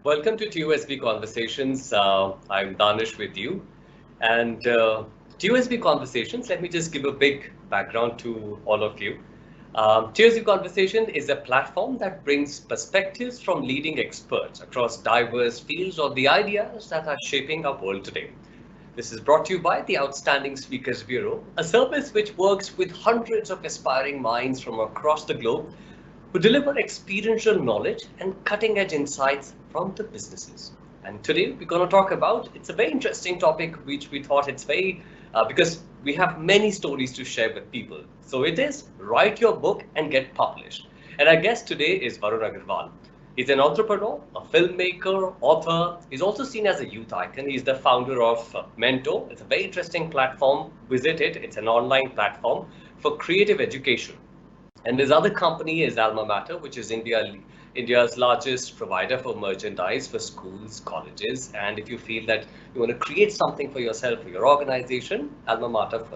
Welcome to TUSB Conversations. I'm Danish with you. And TUSB Conversations, let me just give a big background to all of you. TUSB Conversation is a platform that brings perspectives from leading experts across diverse fields on the ideas that are shaping our world today. This is brought to you by the Outstanding Speakers Bureau, a service which works with hundreds of aspiring minds from across the globe who deliver experiential knowledge and cutting edge insights from the businesses. And today we're going to talk about, it's a very interesting topic which we thought it's very, because we have many stories to share with people. So it is write your book and get published. And our guest today is Varun Agarwal. He's an entrepreneur, a filmmaker, author. He's also seen as a youth icon. He's the founder of Mentor. It's a very interesting platform. Visit it. It's an online platform for creative education. And his other company is Alma Mater, which is India's largest provider for merchandise for schools, colleges. And if you feel that you want to create something for yourself, for your organization, Alma Mater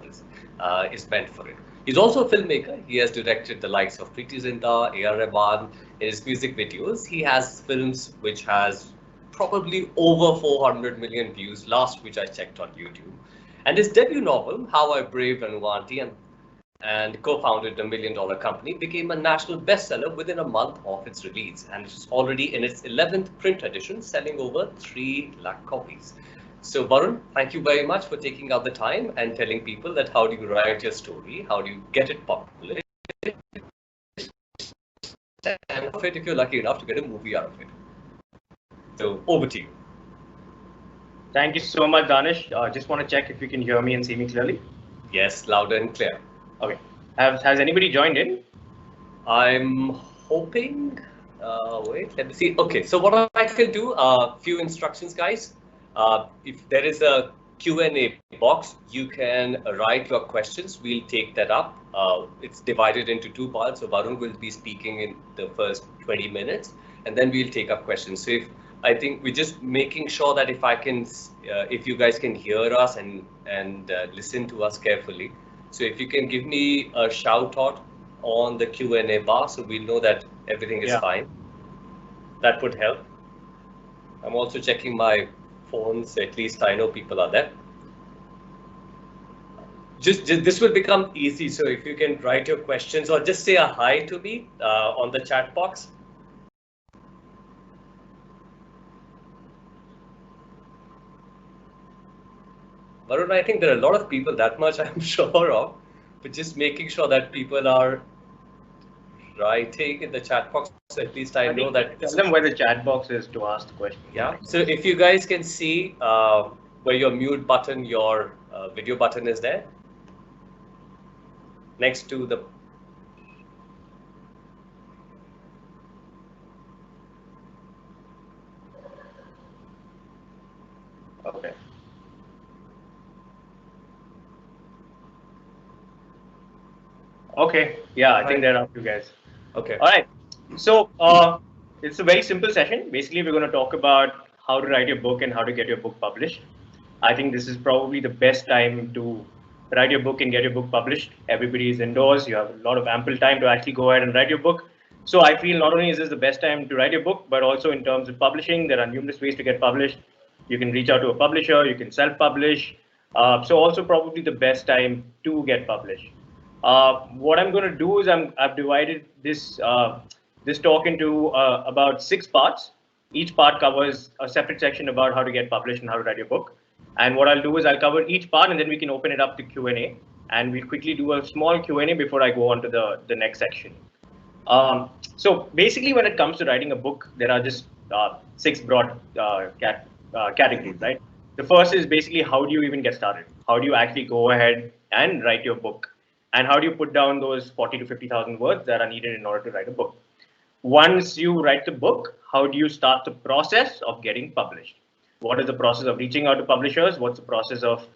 is meant for it. He's also a filmmaker. He has directed the likes of Preeti Zinta, A.R. Rahman. In his music videos, he has films which has probably over 400 million views, last which I checked on YouTube. And his debut novel, How I Braved Anuvanti and co-founded a $1 million company, became a national bestseller within a month of its release, and it's already in its 11th print edition, selling over 3 lakh copies. So Varun, thank you very much for taking out the time and telling people that how do you write your story, how do you get it published, and if you're lucky enough to get a movie out of it. So over to you. Thank you so much, Danish. Just want to check if you can hear me and see me clearly. Yes, loud and clear. Okay. Has anybody joined in? I'm hoping. Wait, let me see. Okay, so what I can do, a few instructions, guys. If there is a Q&A box, you can write your questions. We'll take that up. It's divided into 2 parts. So Varun will be speaking in the first 20 minutes, and then we'll take up questions. So I think we're just making sure that if you guys can hear us and listen to us carefully. So if you can give me a shout out on the Q&A bar so we'll know that everything is fine. That would help. I'm also checking my phones, at least I know people are there. Just this will become easy. So if you can write your questions or just say a hi to me on the chat box. Varun, I think there are a lot of people, that much I'm sure of, but just making sure that people are writing in the chat box, so at least I know that. Tell them where the chat box is to ask the question. Yeah, so if you guys can see where your mute button, your video button is there, next to the. Okay. Okay, yeah, I think they're up, you guys. Okay. All right. So it's a very simple session. Basically, we're going to talk about how to write your book and how to get your book published. I think this is probably the best time to write your book and get your book published. Everybody is indoors. You have a lot of ample time to actually go ahead and write your book. So I feel not only is this the best time to write your book, but also in terms of publishing, there are numerous ways to get published. You can reach out to a publisher. You can self-publish. So also probably the best time to get published. What I'm going to do is I've divided this talk into about 6 parts. Each part covers a separate section about how to get published and how to write your book. And what I'll do is I'll cover each part, and then we can open it up to Q&A. And we'll quickly do a small Q&A before I go on to the next section. So basically, when it comes to writing a book, there are just 6 broad categories, right? The first is basically how do you even get started? How do you actually go ahead and write your book? And how do you put down those 40 to 50,000 words that are needed in order to write a book? Once you write the book, how do you start the process of getting published? What is the process of reaching out to publishers? What's the process of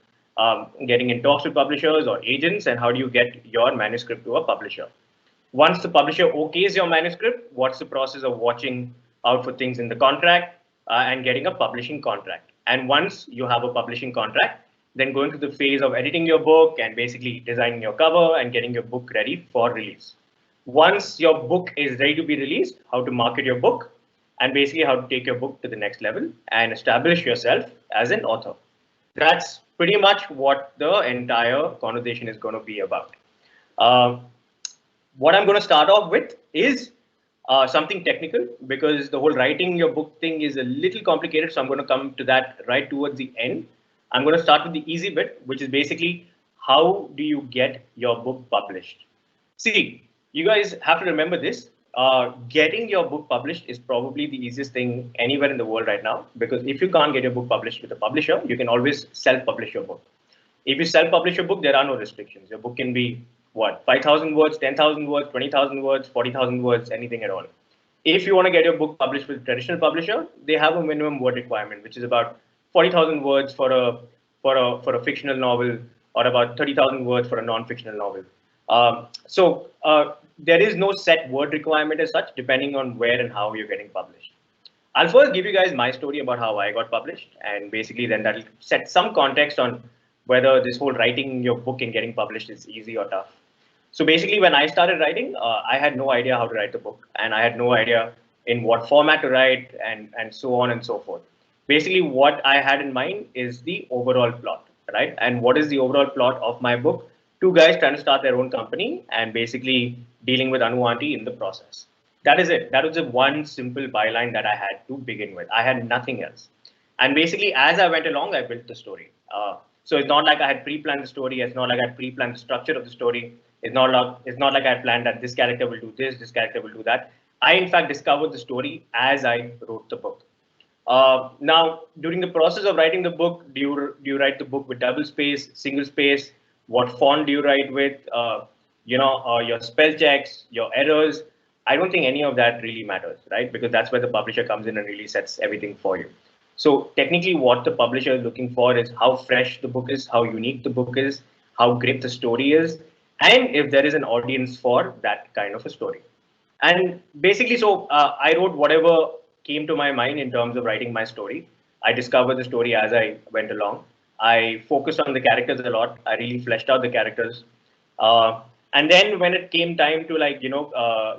getting in talks with publishers or agents? And how do you get your manuscript to a publisher? Once the publisher okays your manuscript, what's the process of watching out for things in the contract and getting a publishing contract? And once you have a publishing contract, then going to the phase of editing your book and basically designing your cover and getting your book ready for release. Once your book is ready to be released, how to market your book, and basically how to take your book to the next level and establish yourself as an author. That's pretty much what the entire conversation is going to be about. Um, what I'm going to start off with is something technical because the whole writing your book thing is a little complicated. So I'm going to come to that right towards the end. I'm going to start with the easy bit, which is basically how do you get your book published? See, you guys have to remember this. Getting your book published is probably the easiest thing anywhere in the world right now because if you can't get your book published with a publisher, you can always self-publish your book. If you self-publish your book, there are no restrictions. Your book can be what 5,000 words, 10,000 words, 20,000 words, 40,000 words, anything at all. If you want to get your book published with a traditional publisher, they have a minimum word requirement, which is about 40,000 words for a fictional novel, or about 30,000 words for a non-fictional novel. There is no set word requirement as such, depending on where and how you're getting published. I'll first give you guys my story about how I got published, and basically then that'll set some context on whether this whole writing your book and getting published is easy or tough. So basically, when I started writing, I had no idea how to write the book, and I had no idea in what format to write, and so on and so forth. Basically, what I had in mind is the overall plot, right? And what is the overall plot of my book? Two guys trying to start their own company and basically dealing with Anu Auntie in the process. That is it. That was the one simple byline that I had to begin with. I had nothing else. And basically, as I went along, I built the story. So it's not like I had pre-planned the story. It's not like I had pre-planned the structure of the story. It's not like I had planned that this character will do this character will do that. I, in fact, discovered the story as I wrote the book. Now, during the process of writing the book, do you write the book with double space, single space? What font do you write with? Your spell checks, your errors. I don't think any of that really matters, right? Because that's where the publisher comes in and really sets everything for you. So technically, what the publisher is looking for is how fresh the book is, how unique the book is, how great the story is, and if there is an audience for that kind of a story. And basically, I wrote whatever came to my mind in terms of writing my story. I discovered the story as I went along. I focused on the characters a lot. I really fleshed out the characters. And then when it came time to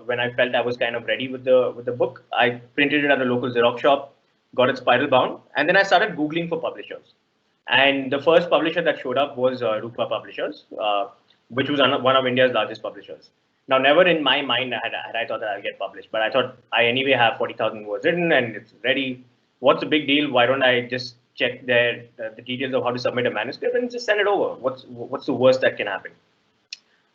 when I felt I was kind of ready with the book, I printed it at a local Xerox shop, got it spiral bound, and then I started Googling for publishers. And the first publisher that showed up was Rupa Publishers, which was one of India's largest publishers. Now, never in my mind had I thought that I'll get published, but I thought I anyway have 40,000 words written and it's ready. What's the big deal? Why don't I just check the details of how to submit a manuscript and just send it over? What's the worst that can happen?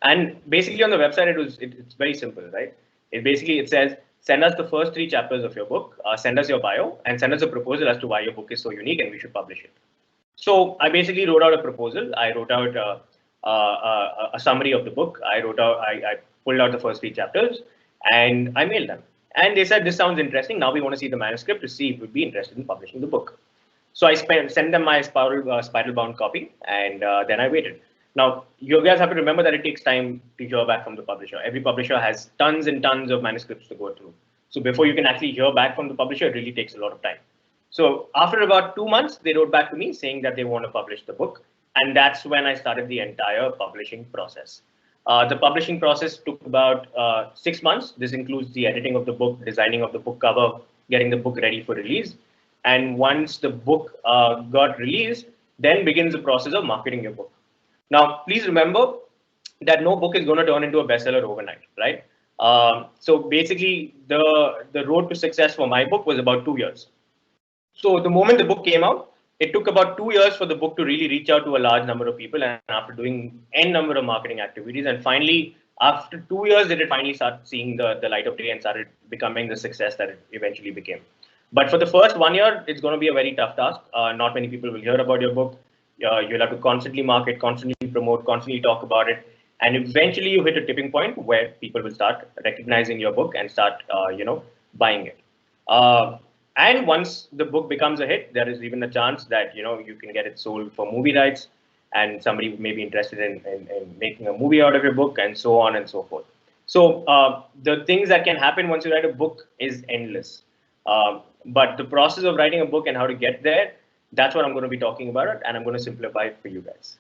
And basically on the website, it's very simple, right? It says, send us the first 3 chapters of your book, send us your bio, and send us a proposal as to why your book is so unique and we should publish it. So I basically wrote out a proposal. I wrote out a summary of the book. I pulled out the first 3 chapters and I mailed them. And they said, this sounds interesting. Now we want to see the manuscript to see if we'd be interested in publishing the book. So I sent them my spiral bound copy, and then I waited. Now, you guys have to remember that it takes time to hear back from the publisher. Every publisher has tons and tons of manuscripts to go through. So before you can actually hear back from the publisher, it really takes a lot of time. So after about 2 months, they wrote back to me saying that they want to publish the book. And that's when I started the entire publishing process. The publishing process took about 6 months. This includes the editing of the book, designing of the book cover, getting the book ready for release. And once the book got released, then begins the process of marketing your book. Now, please remember that no book is going to turn into a bestseller overnight, right? So basically, the road to success for my book was about 2 years. So the moment the book came out, it took about 2 years for the book to really reach out to a large number of people, and after doing n number of marketing activities, and finally, after 2 years, did it finally start seeing the light of day and started becoming the success that it eventually became. But for the first 1 year, it's going to be a very tough task. Not many people will hear about your book. You'll have to constantly market, constantly promote, constantly talk about it. And eventually you hit a tipping point where people will start recognizing your book and start, buying it. And once the book becomes a hit, there is even a chance that, you can get it sold for movie rights and somebody may be interested in making a movie out of your book and so on and so forth. So the things that can happen once you write a book is endless. But the process of writing a book and how to get there, that's what I'm going to be talking about, and I'm going to simplify it for you guys.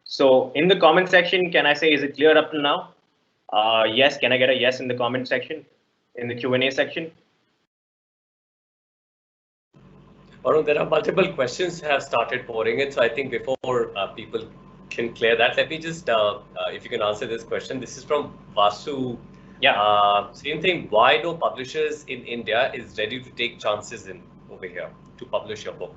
So in the comment section, can I say, is it clear up till now? Yes. Can I get a yes in the comment section, in the Q&A section? Varun, there are multiple questions have started pouring in, so I think before people can clear that, let me just, if you can answer this question. This is from Vasu. Yeah. Same thing. Why no publishers in India is ready to take chances in over here to publish your book?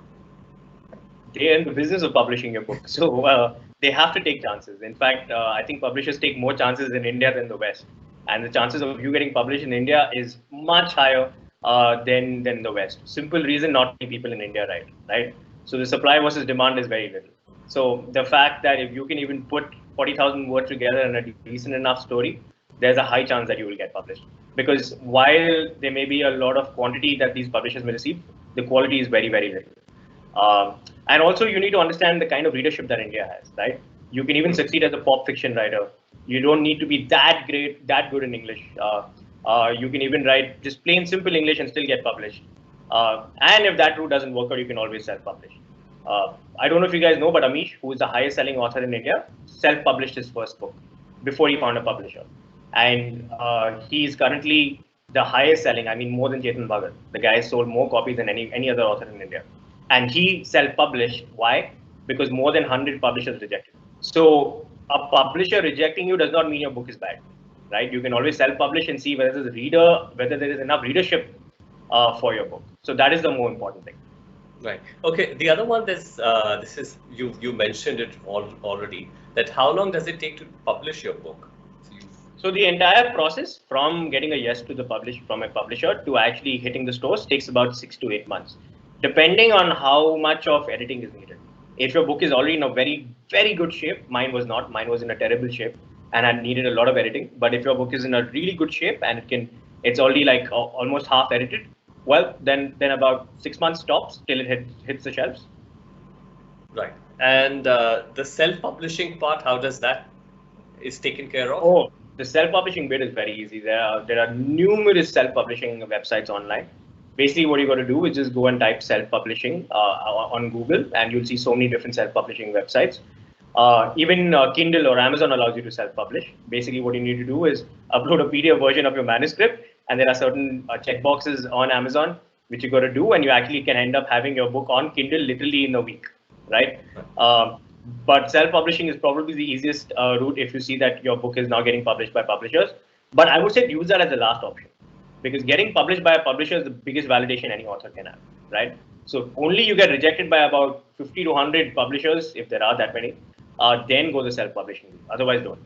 They're in the business of publishing your book, so they have to take chances. In fact, I think publishers take more chances in India than the West, and the chances of you getting published in India is much higher than the West. Simple reason: not many people in India write, right? So the supply versus demand is very little. So the fact that if you can even put 40,000 words together in a decent enough story, there's a high chance that you will get published. Because while there may be a lot of quantity that these publishers may receive, the quality is very, very little. And also, you need to understand the kind of readership that India has, right? You can even succeed as a pop fiction writer. You don't need to be that great, that good in English. You can even write just plain simple English and still get published. And if that route doesn't work out, you can always self-publish. I don't know if you guys know, but Amish, who is the highest selling author in India, self-published his first book before he found a publisher. And he's currently the highest selling, I mean, more than Chetan Bhagat. The guy has sold more copies than any other author in India. And he self-published. Why? Because more than 100 publishers rejected. So a publisher rejecting you does not mean your book is bad, right? You can always self-publish and see whether there is enough readership for your book. So that is the more important thing. Right. Okay. The other one, this is you mentioned it already. That how long does it take to publish your book? So the entire process from getting a yes to the from a publisher to actually hitting the stores takes about 6 to 8 months, depending on how much of editing is needed. If your book is already in a very, very good shape, mine was not. Mine was in a terrible shape and had needed a lot of editing. But if your book is in a really good shape and it's already like almost half edited, well, then about 6 months tops till it hits the shelves. Right. And the self-publishing part, how does that is taken care of? Oh, the self-publishing bit is very easy. There are numerous self-publishing websites online. Basically, what you got to do is just go and type self-publishing on Google, and you'll see so many different self-publishing websites. Even Kindle or Amazon allows you to self-publish. Basically, what you need to do is upload a PDF version of your manuscript, and there are certain checkboxes on Amazon which you got to do, and you actually can end up having your book on Kindle literally in a week, right? But self-publishing is probably the easiest route if you see that your book is now getting published by publishers. But I would say use that as the last option, because getting published by a publisher is the biggest validation any author can have, right? So only you get rejected by about 50 to 100 publishers, if there are that many, then go the self-publishing. Otherwise, don't.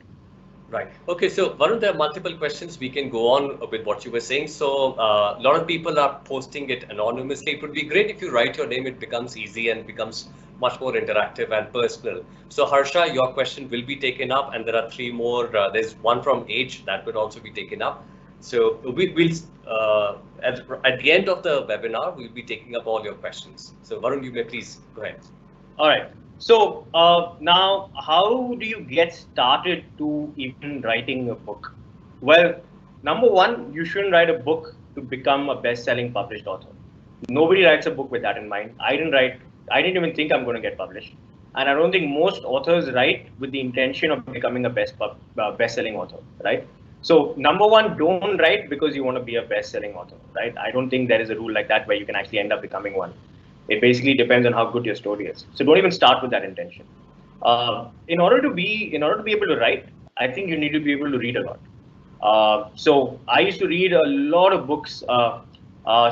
Right. Okay. So Varun, there are multiple questions. We can go on with what you were saying. So a lot of people are posting it anonymously. It would be great if you write your name. It becomes easy and becomes much more interactive and personal. So Harsha, your question will be taken up, and there are 3 more. There's one from H that would also be taken up. So we'll at the end of the webinar, we'll be taking up all your questions. So Varun, you may please go ahead. All right. So now, how do you get started to even writing a book? Well, number one, you shouldn't write a book to become a best-selling published author. Nobody writes a book with that in mind. I didn't even think I'm going to get published. And I don't think most authors write with the intention of becoming a best-selling author, right? So number one, don't write because you want to be a best-selling author, right? I don't think there is a rule like that where you can actually end up becoming one. It basically depends on how good your story is. So don't even start with that intention. In order to be able to write, I think you need to be able to read a lot. So I used to read a lot of books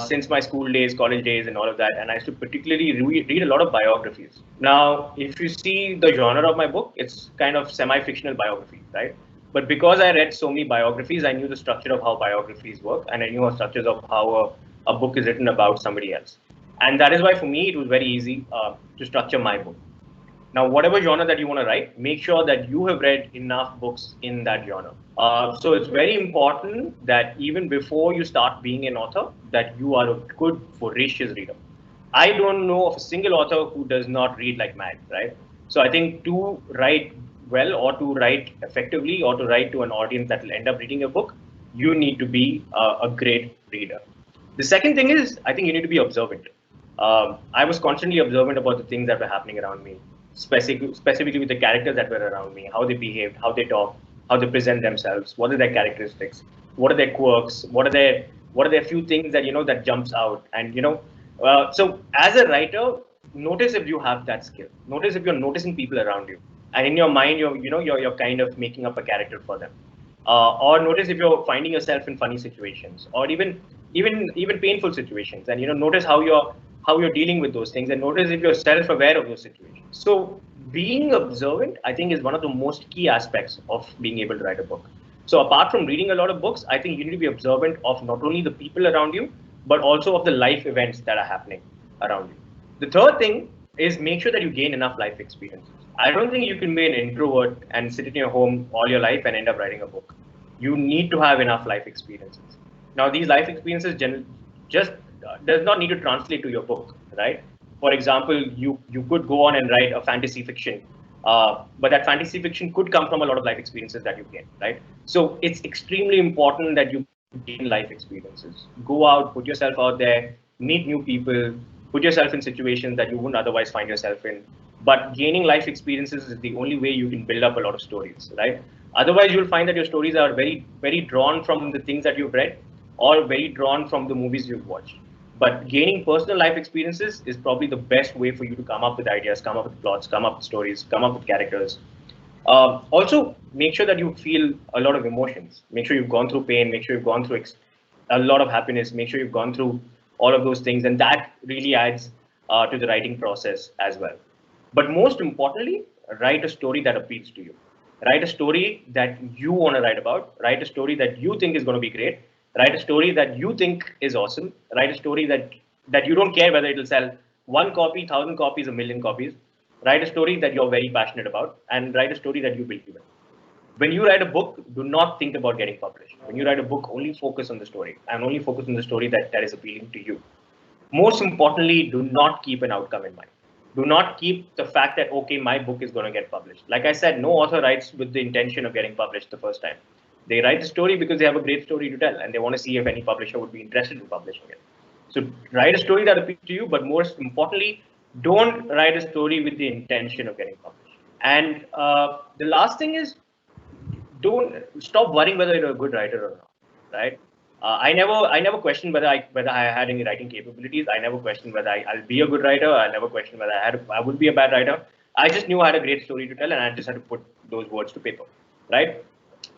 since my school days, college days, and all of that. And I used to particularly read a lot of biographies. Now, if you see the genre of my book, it's kind of semi-fictional biography, right? But because I read so many biographies, I knew the structure of how biographies work, and I knew the structures of how a book is written about somebody else. And that is why, for me, it was very easy to structure my book. Now, whatever genre that you want to write, make sure that you have read enough books in that genre. So it's very important that even before you start being an author, that you are a good, voracious reader. I don't know of a single author who does not read like mad, right? So I think to write well, or to write effectively, or to write to an audience that will end up reading your book, you need to be a great reader. The second thing is, I think you need to be observant. I was constantly observant about the things that were happening around me, specifically with the characters that were around me, how they behaved, how they talk, how they present themselves, what are their characteristics, what are their quirks, what are their few things that that jumps out. And So as a writer, notice if you have that skill. Notice if you're noticing people around you, and in your mind, you're kind of making up a character for them. Or notice if you're finding yourself in funny situations, or even painful situations, and notice how you're dealing with those things, and notice if you're self-aware of those situations. So being observant, I think, is one of the most key aspects of being able to write a book. So apart from reading a lot of books, I think you need to be observant of not only the people around you, but also of the life events that are happening around you. The third thing is make sure that you gain enough life experiences. I don't think you can be an introvert and sit in your home all your life and end up writing a book. You need to have enough life experiences. Now, these life experiences just does not need to translate to your book, right? For example, you could go on and write a fantasy fiction, but that fantasy fiction could come from a lot of life experiences that you gain, right? So it's extremely important that you gain life experiences. Go out, put yourself out there, meet new people, put yourself in situations that you wouldn't otherwise find yourself in. But gaining life experiences is the only way you can build up a lot of stories, right? Otherwise, you'll find that your stories are very, very drawn from the things that you've read or very drawn from the movies you've watched. But gaining personal life experiences is probably the best way for you to come up with ideas, come up with plots, come up with stories, come up with characters. Also, make sure that you feel a lot of emotions. Make sure you've gone through pain. Make sure you've gone through a lot of happiness. Make sure you've gone through all of those things, and that really adds to the writing process as well. But most importantly, write a story that appeals to you. Write a story that you want to write about. Write a story that you think is going to be great. Write a story that you think is awesome. Write a story that you don't care whether it'll sell one copy, 1,000 copies, a million copies. Write a story that you're very passionate about, and write a story that you believe in. When you write a book, do not think about getting published. When you write a book, only focus on the story, and only focus on the story that is appealing to you. Most importantly, do not keep an outcome in mind. Do not keep the fact that, okay, my book is going to get published. Like I said, no author writes with the intention of getting published the first time. They write the story because they have a great story to tell, and they want to see if any publisher would be interested in publishing it. So write a story that appeals to you, but most importantly, don't write a story with the intention of getting published. And the last thing is, don't stop worrying whether you're a good writer or not, right? I never questioned whether I had any writing capabilities. I never questioned whether I'll be a good writer. I never questioned whether I would be a bad writer. I just knew I had a great story to tell, and I just had to put those words to paper, right?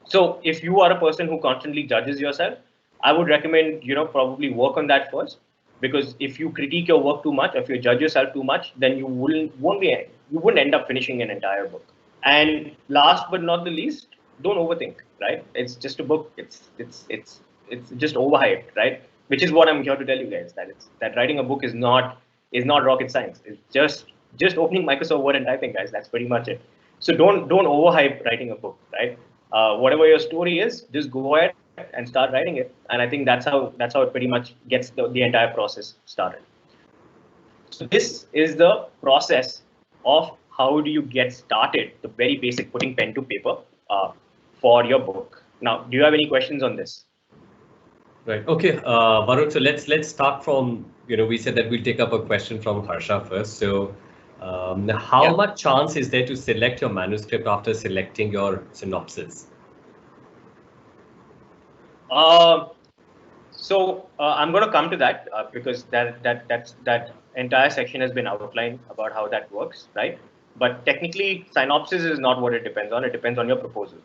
So if you are a person who constantly judges yourself, I would recommend probably work on that first, because if you critique your work too much, if you judge yourself too much, then you wouldn't end up finishing an entire book. And last but not the least, don't overthink, right? It's just a book. It's just overhyped, right? Which is what I'm here to tell you guys, that writing a book is not rocket science. It's just opening Microsoft Word and typing, guys. That's pretty much it. So don't overhype writing a book, right? Whatever your story is, just go ahead and start writing it. And I think that's how it pretty much gets the entire process started. So this is the process of how do you get started, the very basic putting pen to paper for your book. Now, do you have any questions on this? Right. Okay, Varun. So let's start from, we said that we'll take up a question from Harsha first. So how much chance is there to select your manuscript after selecting your synopsis? So I'm going to come to that because that entire section has been outlined about how that works, right? But technically, synopsis is not what it depends on. It depends on your proposal.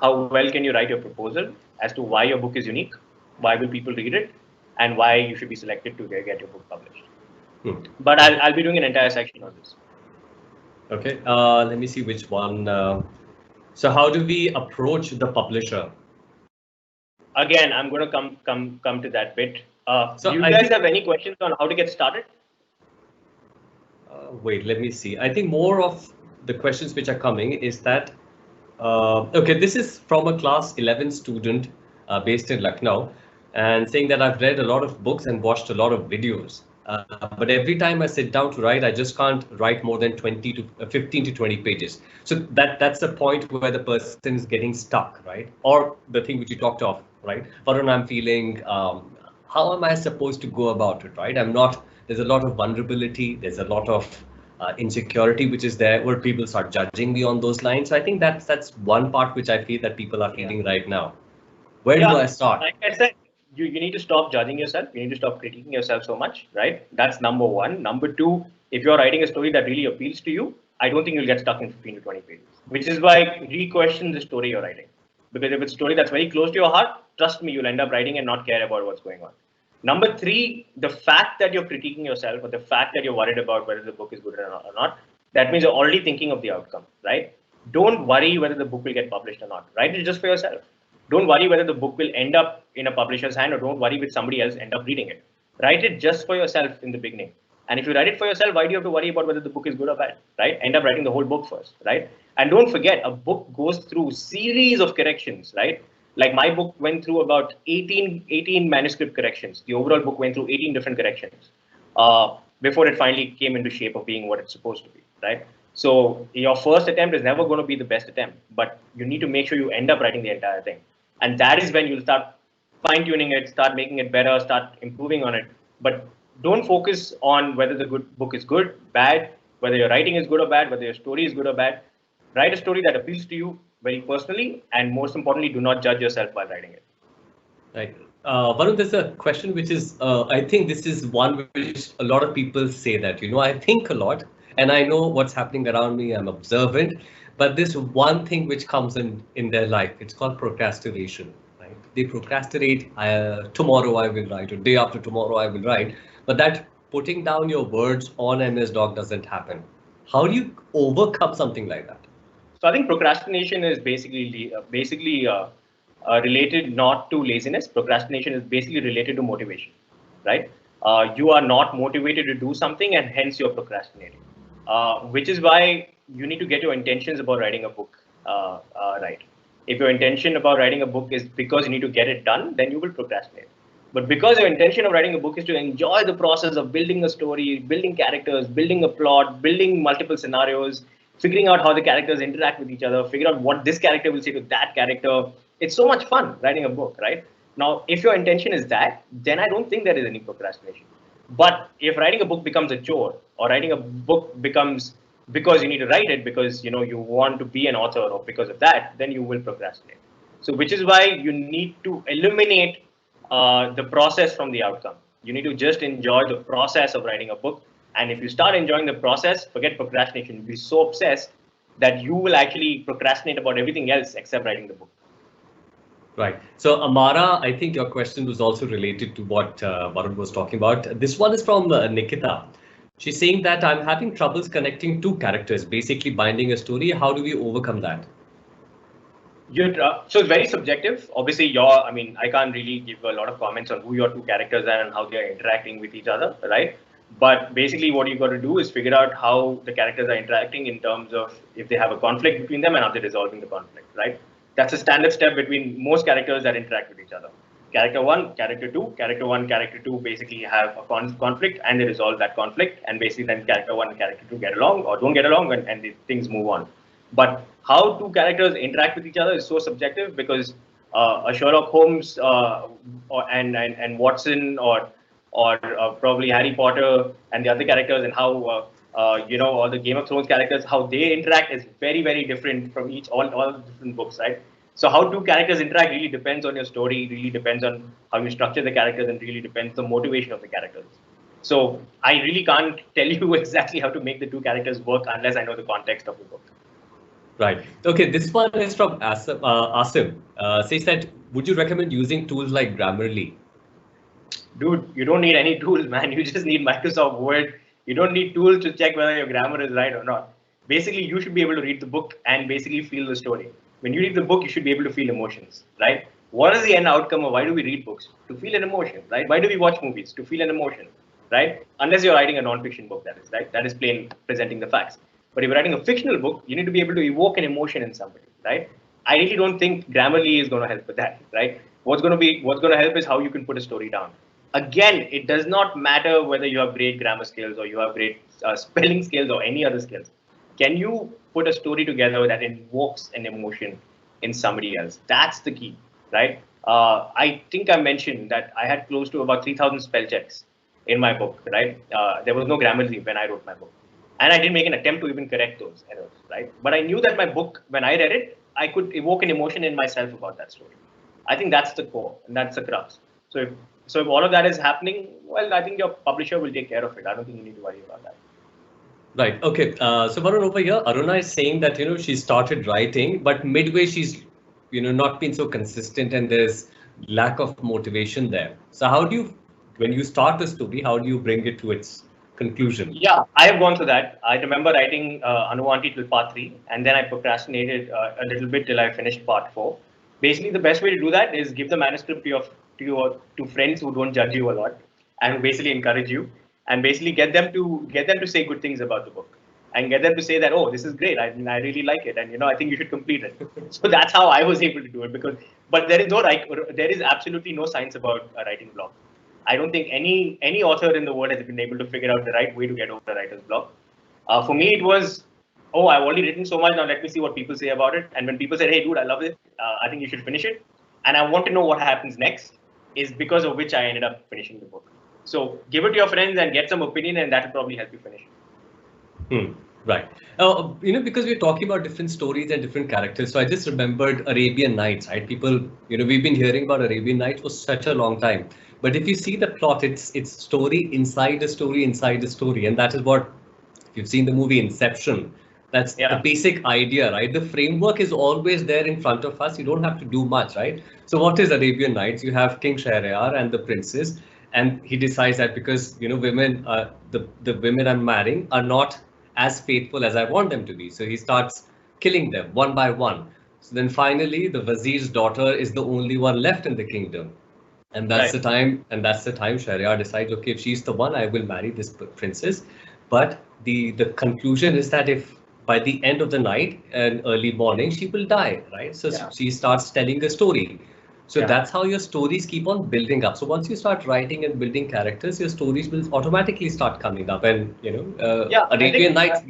How well can you write your proposal as to why your book is unique, why will people read it, and why you should be selected to get your book published. But I'll be doing an entire section on this. Okay, let me see which one. So how do we approach the publisher? Again, I'm going to come to that bit. So do you guys have any questions on how to get started? Wait, let me see. I think more of the questions which are coming is that, okay, this is from a class 11 student based in Lucknow, and saying that I've read a lot of books and watched a lot of videos. But every time I sit down to write, I just can't write more than 15 to 20 pages. So that's the point where the person is getting stuck, right? Or the thing which you talked of, right? Varun, I'm feeling, how am I supposed to go about it, right? There's a lot of vulnerability. There's a lot of insecurity which is there, where people start judging me on those lines. So I think that's one part which I feel that people are feeling right now. Where do I start? Like I said, you need to stop judging yourself. You need to stop critiquing yourself so much, right? That's number one. Number two, if you're writing a story that really appeals to you, I don't think you'll get stuck in 15 to 20 pages, which is why re-question the story you're writing. Because if it's a story that's very close to your heart, trust me, you'll end up writing and not care about what's going on. Number three, the fact that you're critiquing yourself or the fact that you're worried about whether the book is good or not, that means you're already thinking of the outcome, right? Don't worry whether the book will get published or not. Write it just for yourself. Don't worry whether the book will end up in a publisher's hand or don't worry with somebody else end up reading it. Write it just for yourself in the beginning. And if you write it for yourself, why do you have to worry about whether the book is good or bad, right? End up writing the whole book first, right? And don't forget, a book goes through series of corrections, right? Like my book went through about 18 manuscript corrections. The overall book went through 18 different corrections before it finally came into shape of being what it's supposed to be, right? So your first attempt is never going to be the best attempt, but you need to make sure you end up writing the entire thing. And that is when you'll start fine tuning it, start making it better, start improving on it. But don't focus on whether the book is good, bad, whether your writing is good or bad, whether your story is good or bad. Write a story that appeals to you very personally, and most importantly, do not judge yourself while writing it. Right. Varun, there's a question which is, I think this is one which a lot of people say that, I think a lot and I know what's happening around me. I'm observant, but this one thing which comes in their life, it's called procrastination, right? They procrastinate, tomorrow I will write, or day after tomorrow I will write, but that putting down your words on MS Doc doesn't happen. How do you overcome something like that? So I think procrastination is basically related not to laziness. Procrastination is basically related to motivation, right? You are not motivated to do something, and hence you're procrastinating. Which is why you need to get your intentions about writing a book right. If your intention about writing a book is because you need to get it done, then you will procrastinate. But because your intention of writing a book is to enjoy the process of building a story, building characters, building a plot, building multiple scenarios, figuring out how the characters interact with each other, figure out what this character will say to that character. It's so much fun writing a book, right? Now, if your intention is that, then I don't think there is any procrastination. But if writing a book becomes a chore, or writing a book becomes because you need to write it because you want to be an author, or because of that, then you will procrastinate. So, which is why you need to eliminate the process from the outcome. You need to just enjoy the process of writing a book. And if you start enjoying the process, forget procrastination. You'll be so obsessed that you will actually procrastinate about everything else except writing the book. Right. So, Amara, I think your question was also related to what Varun was talking about. This one is from Nikita. She's saying that I'm having troubles connecting two characters, basically binding a story. How do we overcome that? So it's very subjective. Obviously, I can't really give a lot of comments on who your two characters are and how they are interacting with each other, right? But basically, what you got to do is figure out how the characters are interacting in terms of if they have a conflict between them and how they're resolving the conflict, right? That's a standard step between most characters that interact with each other. Character one, character two basically have a conflict and they resolve that conflict. And basically then character one and character two get along or don't get along and things move on. But how two characters interact with each other is so subjective because a Sherlock Holmes and Watson or probably Harry Potter and the other characters and how all the Game of Thrones characters, how they interact is very, very different from all the different books, right? So how two characters interact really depends on your story, really depends on how you structure the characters, and really depends on the motivation of the characters. So I really can't tell you exactly how to make the two characters work unless I know the context of the book. Right. Okay, this one is from Asim. Says that, would you recommend using tools like Grammarly? Dude, you don't need any tools, man. You just need Microsoft Word. You don't need tools to check whether your grammar is right or not. Basically, you should be able to read the book and basically feel the story. When you read the book, you should be able to feel emotions, right? What is the end outcome of why do we read books? To feel an emotion, right? Why do we watch movies? To feel an emotion, right? Unless you're writing a non-fiction book, that is, right? That is plain presenting the facts. But if you're writing a fictional book, you need to be able to evoke an emotion in somebody, right? I really don't think Grammarly is going to help with that, right? What's going to help is how you can put a story down. Again, it does not matter whether you have great grammar skills or you have great spelling skills or any other skills. Can you put a story together that invokes an emotion in somebody else? That's the key, right? I think I mentioned that I had close to about 3,000 spell checks in my book, right? There was no Grammarly when I wrote my book. And I didn't make an attempt to even correct those errors, right? But I knew that my book, when I read it, I could evoke an emotion in myself about that story. I think that's the core and that's the crux. So if all of that is happening, well, I think your publisher will take care of it. I don't think you need to worry about that. Right. Okay. So Varun, over here, Aruna is saying that she started writing, but midway she's not been so consistent, and there's lack of motivation there. So how do you, when you start a story, how do you bring it to its conclusion? Yeah, I have gone through that. I remember writing Anuvanti till part 3, and then I procrastinated a little bit till I finished part 4. Basically, the best way to do that is give the manuscript to friends who don't judge you a lot, and basically encourage you, and basically get them to say good things about the book, and get them to say that, oh, this is great. I really like it, and I think you should complete it. So that's how I was able to do it. But there is absolutely no science about a writing block. I don't think any author in the world has been able to figure out the right way to get over a writer's block. For me, it was, oh, I've already written so much. Now let me see what people say about it. And when people said, hey, dude, I love it. I think you should finish it. And I want to know what happens next, is because of which I ended up finishing the book. So give it to your friends and get some opinion, and that will probably help you finish it. Right. Because we're talking about different stories and different characters. So I just remembered Arabian Nights, right? People, we've been hearing about Arabian Nights for such a long time. But if you see the plot, it's story inside a story inside a story. And that is what, if you've seen the movie Inception, that's the basic idea, right? The framework is always there in front of us. You don't have to do much, right? So what is Arabian Nights? You have King Shahryar and the princess. And he decides that because, women, the women I'm marrying are not as faithful as I want them to be. So he starts killing them one by one. So then finally, the Vazir's daughter is the only one left in the kingdom. And that's the time. And that's the time Shahryar decides, okay, if she's the one, I will marry this princess. But the conclusion is that if by the end of the night and early morning, she will die, right? So she starts telling a story. So that's how your stories keep on building up. So once you start writing and building characters, your stories will automatically start coming up. And Arabian Nights,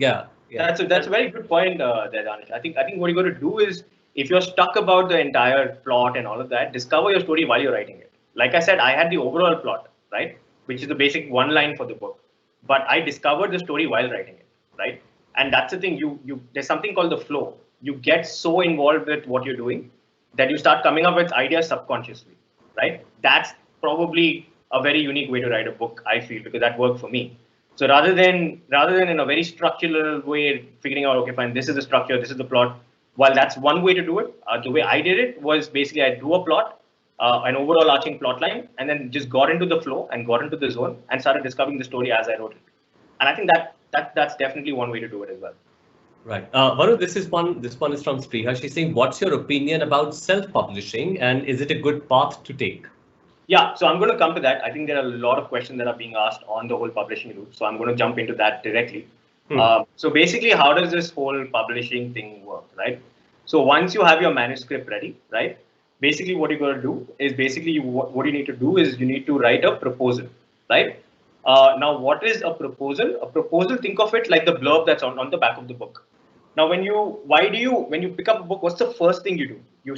That's a very good point there, Danish. I think what you got to do is, if you're stuck about the entire plot and all of that, discover your story while you're writing it. Like I said, I had the overall plot, right, which is the basic one line for the book, but I discovered the story while writing it, right? And that's the thing. There's something called the flow. You get so involved with what you're doing that you start coming up with ideas subconsciously, right? That's probably a very unique way to write a book, I feel, because that worked for me. So rather than in a very structural way, figuring out, okay, fine, this is the structure, this is the plot. While that's one way to do it, the way I did it was basically I drew a plot, an overall arching plot line, and then just got into the flow and got into the zone and started discovering the story as I wrote it. And I think that's definitely one way to do it as well. Right. Varun, this one is from Spriha. She's saying, what's your opinion about self-publishing, and is it a good path to take? Yeah, so I'm going to come to that. I think there are a lot of questions that are being asked on the whole publishing route. So I'm going to jump into that directly. So basically, how does this whole publishing thing work, right? So once you have your manuscript ready, right? Basically, what you're going to do is what you need to do is you need to write a proposal, right? Now, what is a proposal? A proposal, think of it like the blurb that's on the back of the book. Now, when you pick up a book, what's the first thing you do? You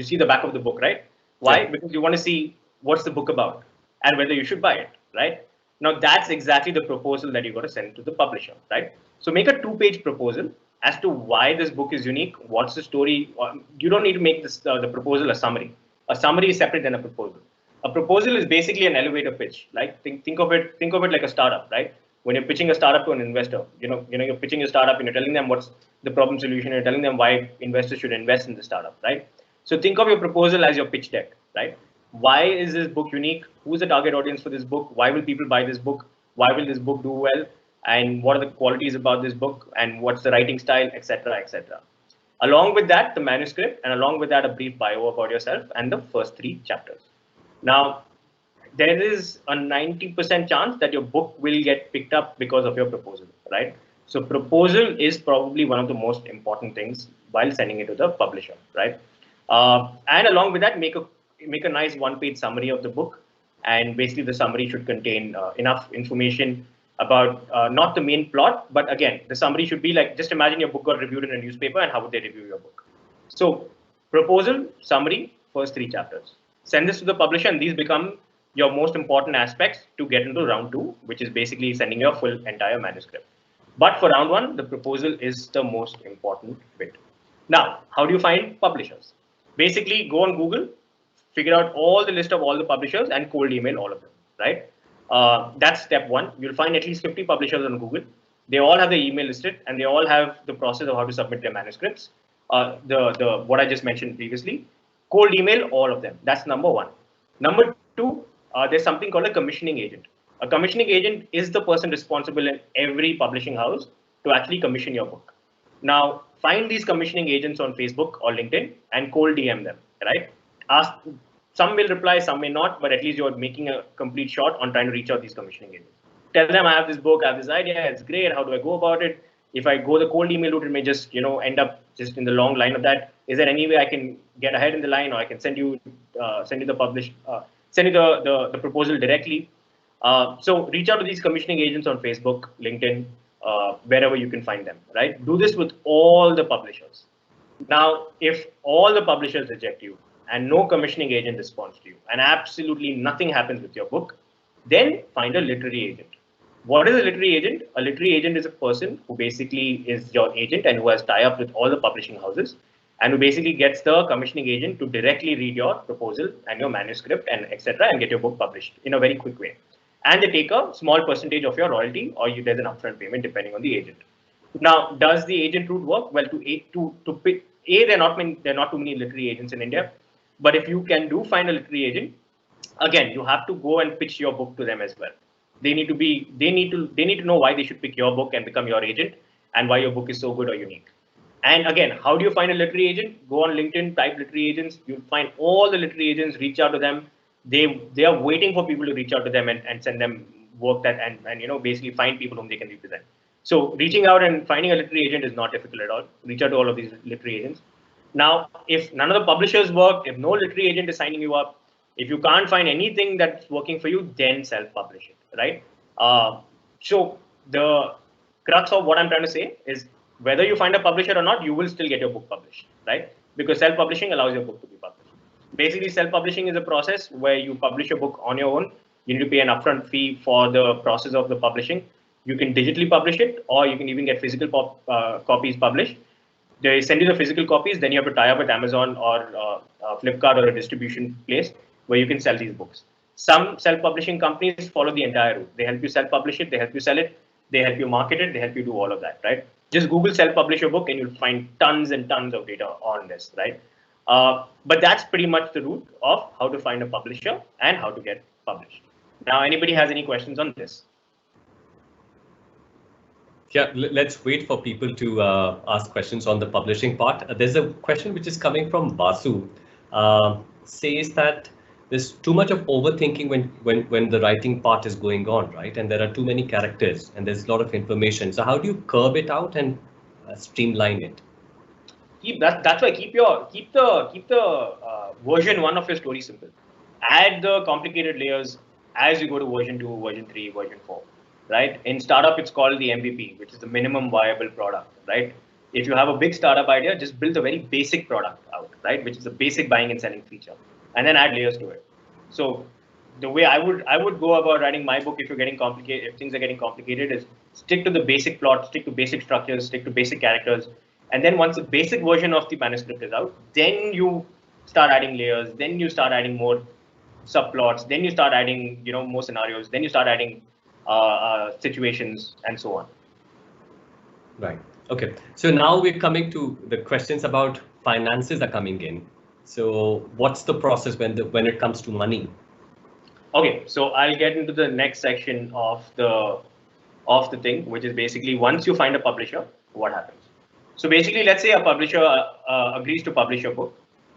see the back of the book, right? Why? Because you want to see what's the book about and whether you should buy it, right? Now, that's exactly the proposal that you got to send to the publisher, right? So make a 2-page proposal as to why this book is unique, what's the story. You don't need to make this the proposal a summary. A summary is separate than a proposal. A proposal is basically an elevator pitch. Like think of it like a startup, right? When you're pitching a startup to an investor, you're pitching a startup and you're telling them what's the problem solution, you're telling them why investors should invest in the startup, right? So think of your proposal as your pitch deck, right? Why is this book unique? Who's the target audience for this book? Why will people buy this book? Why will this book do well? And what are the qualities about this book? And what's the writing style, etc., etc. Along with that, the manuscript, and along with that, a brief bio about yourself and the first 3 chapters. Now, there is a 90% chance that your book will get picked up because of your proposal, right? So proposal is probably one of the most important things while sending it to the publisher, right? And along with that, make a nice 1-page summary of the book. And basically the summary should contain enough information about not the main plot, but again, the summary should be like, just imagine your book got reviewed in a newspaper and how would they review your book? So proposal, summary, first 3 chapters. Send this to the publisher, and these become your most important aspects to get into round 2, which is basically sending your full entire manuscript. But for round 1, the proposal is the most important bit. Now, how do you find publishers? Basically, go on Google, figure out all the list of all the publishers and cold email all of them, right? That's step one. You'll find at least 50 publishers on Google. They all have their email listed, and they all have the process of how to submit their manuscripts. The what I just mentioned previously, cold email all of them. That's number one. Number two, there's something called a commissioning agent. A commissioning agent is the person responsible in every publishing house to actually commission your book. Now, find these commissioning agents on Facebook or LinkedIn and cold DM them, right? Ask. Some will reply, some may not, but at least you're making a complete shot on trying to reach out these commissioning agents. Tell them I have this book, I have this idea, it's great. How do I go about it? If I go the cold email route, it may just end up just in the long line of that. Is there any way I can get ahead in the line, or I can send you the proposal directly? So reach out to these commissioning agents on Facebook, LinkedIn, wherever you can find them. Right? Do this with all the publishers. Now, if all the publishers reject you and no commissioning agent responds to you, and absolutely nothing happens with your book, then find a literary agent. What is a literary agent? A literary agent is a person who basically is your agent and who has tie-up with all the publishing houses, and who basically gets the commissioning agent to directly read your proposal and your manuscript and etc. and get your book published in a very quick way. And they take a small percentage of your royalty, or there's an upfront payment depending on the agent. Now, does the agent route work? Well, there are not too many literary agents in India, but if you can find a literary agent, again, you have to go and pitch your book to them as well. They need to know why they should pick your book and become your agent, and why your book is so good or unique. And again, how do you find a literary agent? Go on LinkedIn, type literary agents. You'll find all the literary agents. Reach out to them. They are waiting for people to reach out to them and send them work that and basically find people whom they can represent. So reaching out and finding a literary agent is not difficult at all. Reach out to all of these literary agents. Now, if none of the publishers work, if no literary agent is signing you up, if you can't find anything that's working for you, then self-publish it, right? So the crux of what I'm trying to say is, whether you find a publisher or not, you will still get your book published, right? Because self-publishing allows your book to be published. Basically, self-publishing is a process where you publish a book on your own. You need to pay an upfront fee for the process of the publishing. You can digitally publish it, or you can even get physical copies published. They send you the physical copies, then you have to tie up with Amazon or Flipkart or a distribution place where you can sell these books. Some self-publishing companies follow the entire route. They help you self-publish it, they help you sell it, they help you market it, they help you do all of that, right? Just Google self-publish your book and you'll find tons and tons of data on this, right? But that's pretty much the route of how to find a publisher and how to get published. Now, anybody has any questions on this? Yeah, let's wait for people to ask questions on the publishing part. There's a question which is coming from Basu. Says that there's too much of overthinking when the writing part is going on, right? And there are too many characters and there's a lot of information. So how do you curb it out and streamline it? That's why keep the version 1 of your story simple. Add the complicated layers as you go to version 2, version 3, version 4. Right? In startup, it's called the MVP, which is the minimum viable product, right? If you have a big startup idea, just build a very basic product out, right? Which is a basic buying and selling feature, and then add layers to it. So the way I would go about writing my book, if things are getting complicated, is stick to the basic plot, stick to basic structures, stick to basic characters, and then once the basic version of the manuscript is out, then you start adding layers, then you start adding more subplots, then you start adding more scenarios, then you start adding situations and so on. Right. Okay. So now we're coming to the questions about finances are coming in. So what's the process when it comes to money? Okay. So I'll get into the next section of the thing, which is basically once you find a publisher, what happens? So basically, let's say a publisher agrees to publish your book,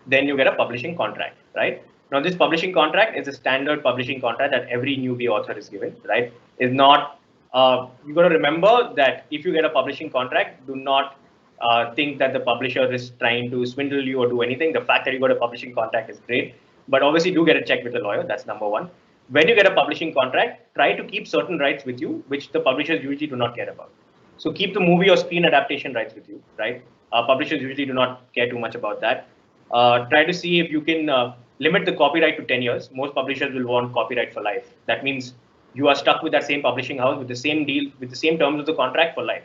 then you get a publishing contract, right? Now, this publishing contract is a standard publishing contract that every newbie author is given, right? Is not, you got to remember that if you get a publishing contract, do not think that the publisher is trying to swindle you or do anything. The fact that you got a publishing contract is great, but obviously do get a check with a lawyer. That's number one. When you get a publishing contract, try to keep certain rights with you, which the publishers usually do not care about. So keep the movie or screen adaptation rights with you, right? Publishers usually do not care too much about that. Try to see if you can limit the copyright to 10 years. Most publishers will want copyright for life. That means you are stuck with that same publishing house with the same deal, with the same terms of the contract for life.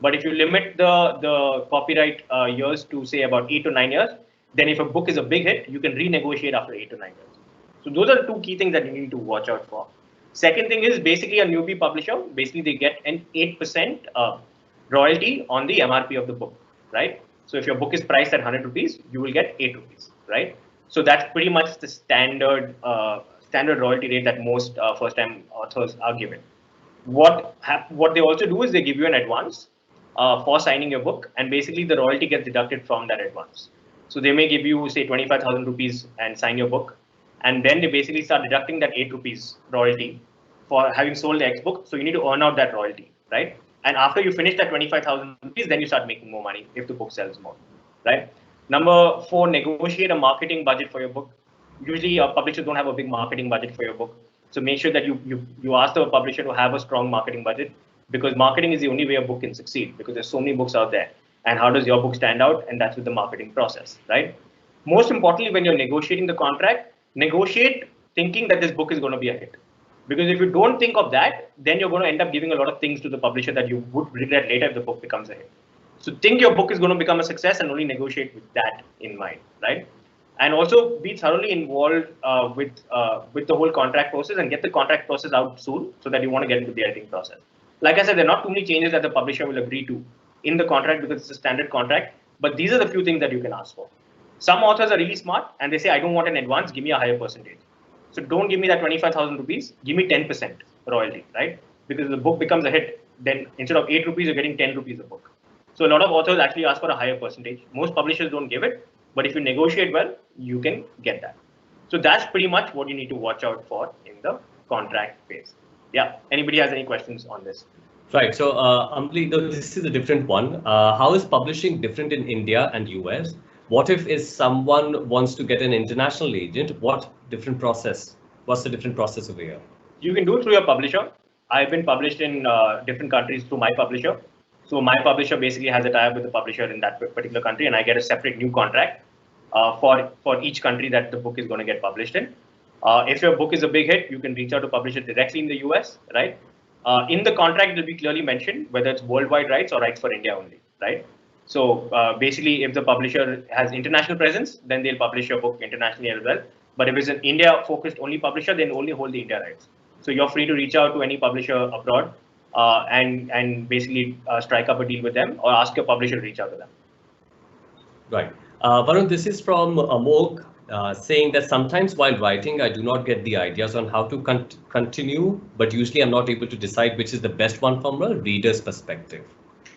But if you limit the copyright years to say about 8 to 9 years, Then if a book is a big hit, you can renegotiate after 8 to 9 years. So those are the two key things that you need to watch out for. Second thing is basically a newbie publisher. Basically, they get an 8% royalty on the MRP of the book, right? So if your book is priced at 100 rupees, you will get 8 rupees, right? So that's pretty much the standard royalty rate that most first-time authors are given. What they also do is they give you an advance for signing your book, and basically the royalty gets deducted from that advance. So they may give you say 25,000 rupees and sign your book, and then they basically start deducting that 8 rupees royalty for having sold the X book. So you need to earn out that royalty, right? And after you finish that 25,000 rupees, then you start making more money if the book sells more, right? Number four, negotiate a marketing budget for your book. Usually, publishers don't have a big marketing budget for your book, so make sure that you ask the publisher to have a strong marketing budget, because marketing is the only way a book can succeed, because there's so many books out there. And how does your book stand out? And that's with the marketing process, right? Most importantly, when you're negotiating the contract, negotiate thinking that this book is going to be a hit. Because if you don't think of that, then you're going to end up giving a lot of things to the publisher that you would regret later if the book becomes a hit. So think your book is going to become a success and only negotiate with that in mind, right? And also be thoroughly involved with the whole contract process, and get the contract process out soon so that you want to get into the editing process. Like I said, there are not too many changes that the publisher will agree to in the contract because it's a standard contract, but these are the few things that you can ask for. Some authors are really smart and they say, I don't want an advance, give me a higher percentage. So don't give me that 25,000 rupees, give me 10% royalty, right? Because if the book becomes a hit, then instead of 8 rupees, you're getting 10 rupees a book. So a lot of authors actually ask for a higher percentage. Most publishers don't give it, but if you negotiate well, you can get that. So that's pretty much what you need to watch out for in the contract phase. Yeah. Anybody has any questions on this? Right. So, Ambli, this is a different one. How is publishing different in India and US? What if someone wants to get an international agent? What's the different process over here? You can do it through your publisher. I've been published in different countries through my publisher. So my publisher basically has a tie-up with the publisher in that particular country, and I get a separate new contract for each country that the book is going to get published in. If your book is a big hit, you can reach out to publish it directly in the US, right? In the contract, it will be clearly mentioned whether it's worldwide rights or rights for India only, right? So basically, if the publisher has international presence, then they'll publish your book internationally as well. But if it's an India-focused only publisher, then only hold the India rights. So you're free to reach out to any publisher abroad and basically strike up a deal with them, or ask your publisher to reach out to them. Right. Varun, this is from Amok saying that sometimes while writing, I do not get the ideas on how to continue, but usually I'm not able to decide which is the best one from a reader's perspective.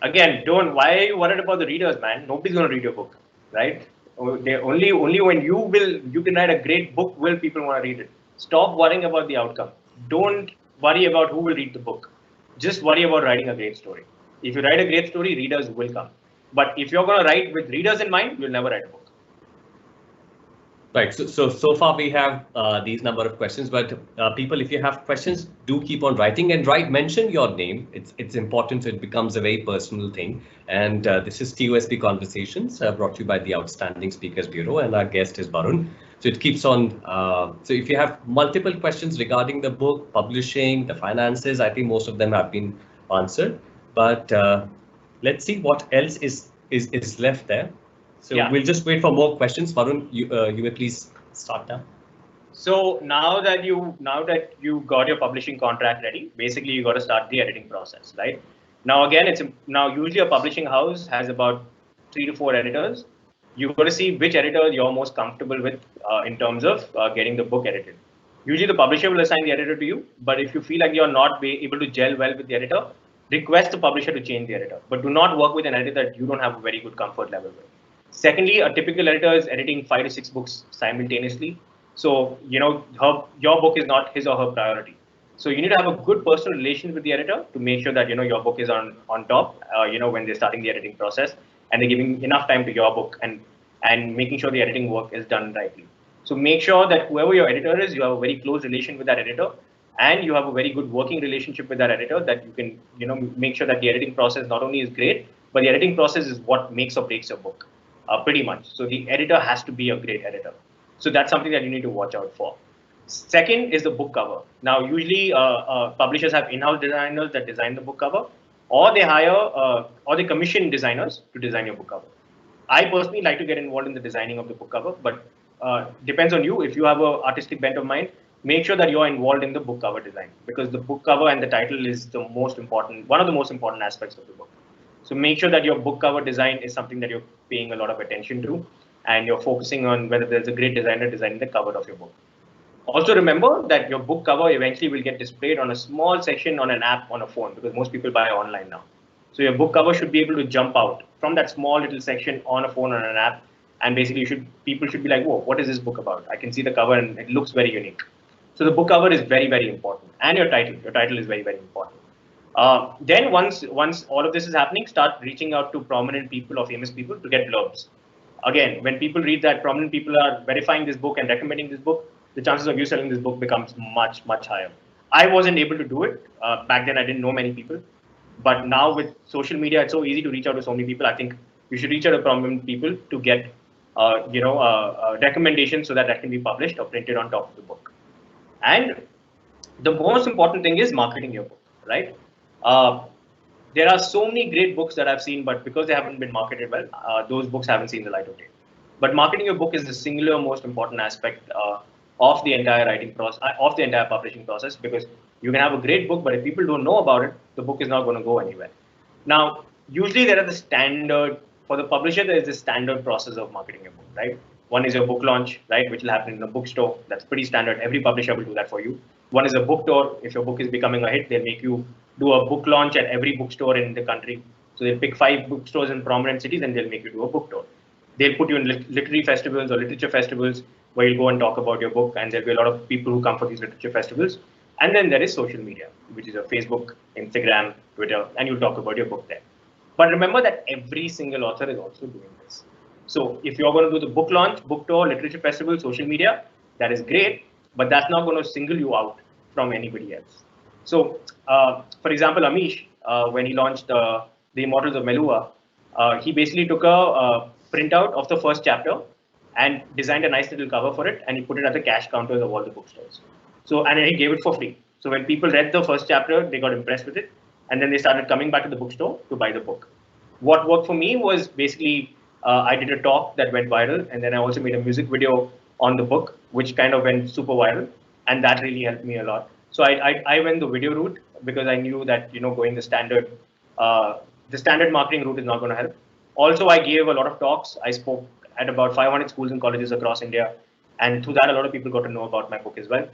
Again, why are you worried about the readers, man? Nobody's going to read your book, right? Only when you can write a great book will people want to read it. Stop worrying about the outcome. Don't worry about who will read the book. Just worry about writing a great story. If you write a great story, readers will come. But if you're going to write with readers in mind, you'll never write a book. Right. So far we have these number of questions, but people, if you have questions, do keep on writing and mention your name. It's important, so it becomes a very personal thing. And this is TUSB Conversations brought to you by the Outstanding Speakers Bureau, and our guest is Varun. So it keeps on. So if you have multiple questions regarding the book, publishing, the finances, I think most of them have been answered. But let's see what else is left there. So yeah, we'll just wait for more questions. Varun, you may please start now. So now that you got your publishing contract ready, basically you got to start the editing process, right? Now again, now usually a publishing house has about 3 to 4 editors. You got to see which editor you're most comfortable with in terms of getting the book edited. Usually the publisher will assign the editor to you, but if you feel like you're not able to gel well with the editor, request the publisher to change the editor. But do not work with an editor that you don't have a very good comfort level with. Secondly, a typical editor is editing 5 to 6 books simultaneously. So, your book is not his or her priority. So you need to have a good personal relation with the editor to make sure that, your book is on top, when they're starting the editing process, and they're giving enough time to your book and making sure the editing work is done rightly. So make sure that whoever your editor is, you have a very close relation with that editor, and you have a very good working relationship with that editor, that you can, make sure that the editing process not only is great, but the editing process is what makes or breaks your book. Pretty much. So the editor has to be a great editor. So that's something that you need to watch out for. Second is the book cover. Now, usually publishers have in-house designers that design the book cover, or they hire or they commission designers to design your book cover. I personally like to get involved in the designing of the book cover, but depends on you. If you have an artistic bent of mind, make sure that you're involved in the book cover design, because the book cover and the title is the most important, one of the most important aspects of the book. So make sure that your book cover design is something that you're paying a lot of attention to, and you're focusing on whether there's a great designer designing the cover of your book. Also remember that your book cover eventually will get displayed on a small section on an app on a phone, because most people buy online now. So your book cover should be able to jump out from that small little section on a phone or an app, and basically people should be like, whoa, what is this book about? I can see the cover and it looks very unique. So the book cover is very, very important, and your title is very, very important. Then once all of this is happening, start reaching out to prominent people or famous people to get blurbs. Again, when people read that prominent people are verifying this book and recommending this book, the chances of you selling this book becomes much, much higher. I wasn't able to do it. Back then, I didn't know many people. But now with social media, it's so easy to reach out to so many people. I think you should reach out to prominent people to get, recommendations so that can be published or printed on top of the book. And the most important thing is marketing your book, right? Uh, there are so many great books that I've seen, but because they haven't been marketed well, those books haven't seen the light of day. But marketing your book is the singular most important aspect of the entire writing process, of the entire publishing process, because you can have a great book, but if people don't know about it, the book is not going to go anywhere. Now, usually there are the standard, for the publisher, there is the standard process of marketing your book, right? One is your book launch, right, which will happen in a bookstore. That's pretty standard. Every publisher will do that for you. One is a book tour. If your book is becoming a hit, they'll make you do a book launch at every bookstore in the country. So they'll pick 5 bookstores in prominent cities and they'll make you do a book tour. They'll put you in literary festivals or literature festivals where you'll go and talk about your book, and there'll be a lot of people who come for these literature festivals. And then there is social media, which is your Facebook, Instagram, Twitter, and you'll talk about your book there. But remember that every single author is also doing this. So if you're going to do the book launch, book tour, literature festival, social media, that is great, but that's not going to single you out from anybody else. So, for example, Amish, when he launched The Immortals of Melua, he basically took a printout of the first chapter and designed a nice little cover for it, and he put it at the cash counters of all the bookstores. So, and he gave it for free. So when people read the first chapter, they got impressed with it, and then they started coming back to the bookstore to buy the book. What worked for me was basically I did a talk that went viral, and then I also made a music video on the book, which kind of went super viral, and that really helped me a lot. So I went the video route because I knew that going the standard marketing route is not going to help. Also, I gave a lot of talks. I spoke at about 500 schools and colleges across India, and through that, a lot of people got to know about my book as well.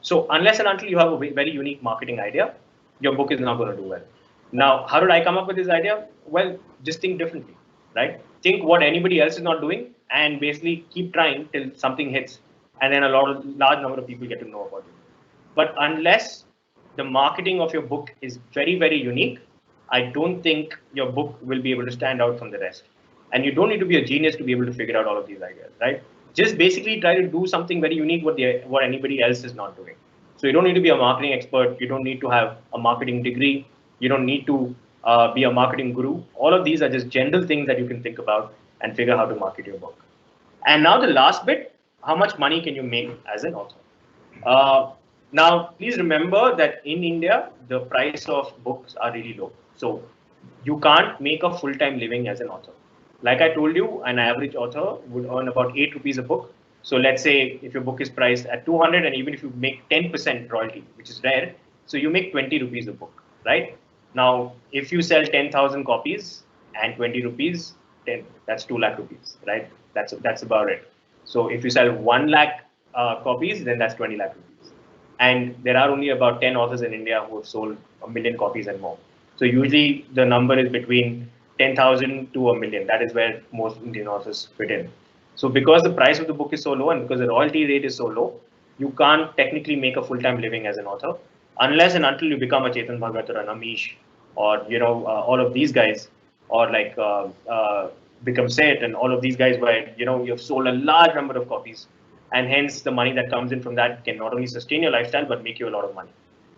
So unless and until you have a very unique marketing idea, your book is not going to do well. Now, how did I come up with this idea? Well, just think differently, right? Think what anybody else is not doing, and basically keep trying till something hits, and then a large number of people get to know about it. But unless the marketing of your book is very, very unique, I don't think your book will be able to stand out from the rest. And you don't need to be a genius to be able to figure out all of these ideas, right? Just basically try to do something very unique what anybody else is not doing. So you don't need to be a marketing expert. You don't need to have a marketing degree. You don't need to be a marketing guru. All of these are just general things that you can think about and figure how to market your book. And now the last bit, how much money can you make as an author? Now, please remember that in India, the price of books are really low. So you can't make a full-time living as an author. Like I told you, an average author would earn about 8 rupees a book. So let's say if your book is priced at 200, and even if you make 10% royalty, which is rare, so you make 20 rupees a book, right? Now, if you sell 10,000 copies and 20 rupees, then that's 2 lakh rupees, right? That's about it. So if you sell 1 lakh copies, then that's 20 lakh rupees. And there are only about 10 authors in India who have sold 1 million copies and more. So usually the number is between 10,000 to 1 million. That is where most Indian authors fit in. So because the price of the book is so low and because the royalty rate is so low, you can't technically make a full-time living as an author unless and until you become a Chetan Bhagat or an Amish or all of these guys, or like Bikram Seth and all of these guys where you've sold a large number of copies, and hence the money that comes in from that can not only sustain your lifestyle but make you a lot of money.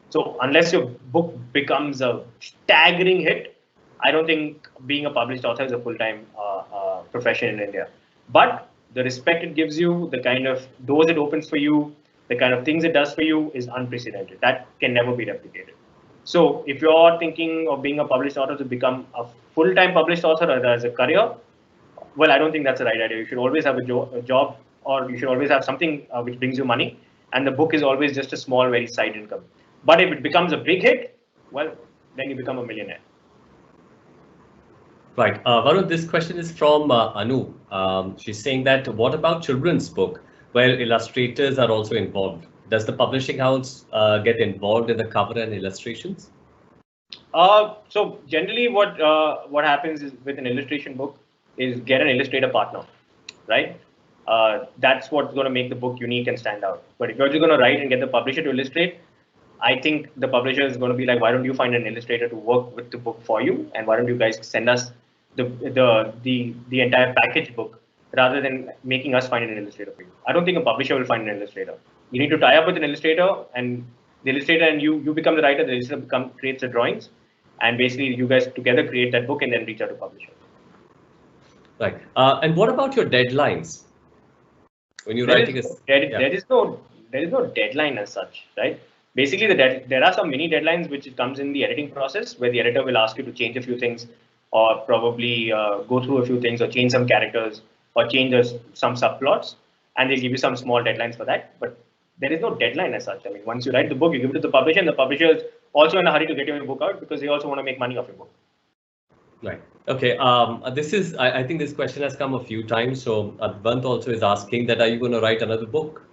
So unless your book becomes a staggering hit, I don't think being a published author is a full-time profession in India. But the respect it gives you, the kind of doors it opens for you, the kind of things it does for you is unprecedented. That can never be replicated. So if you're thinking of being a published author to become a full-time published author or as a career, well, I don't think that's the right idea. You should always have a job, or you should always have something which brings you money, and the book is always just a small, very side income. But if it becomes a big hit, well, then you become a millionaire. Right. Varun, this question is from Anu. She's saying that what about children's book where illustrators are also involved? Does the publishing house get involved in the cover and illustrations? So generally, what happens is with an illustration book is get an illustrator partner, right? That's what's going to make the book unique and stand out. But if you're just going to write and get the publisher to illustrate, I think the publisher is going to be like, why don't you find an illustrator to work with the book for you, and why don't you guys send us the entire package book rather than making us find an illustrator for you. I don't think a publisher will find an illustrator. You need to tie up with an illustrator, and the illustrator and you become the writer. The illustrator creates the drawings, and basically you guys together create that book and then reach out to publisher. Right. And what about your deadlines? When you're writing there is no deadline as such, right? Basically, there are some mini deadlines which comes in the editing process where the editor will ask you to change a few things, or probably go through a few things, or change some characters, or change some subplots, and they'll give you some small deadlines for that. But there is no deadline as such. I mean, once you write the book, you give it to the publisher, and the publisher is also in a hurry to get your book out because they also want to make money off your book. Right. Okay. This is, I think this question has come a few times. So Advant also is asking that, are you going to write another book?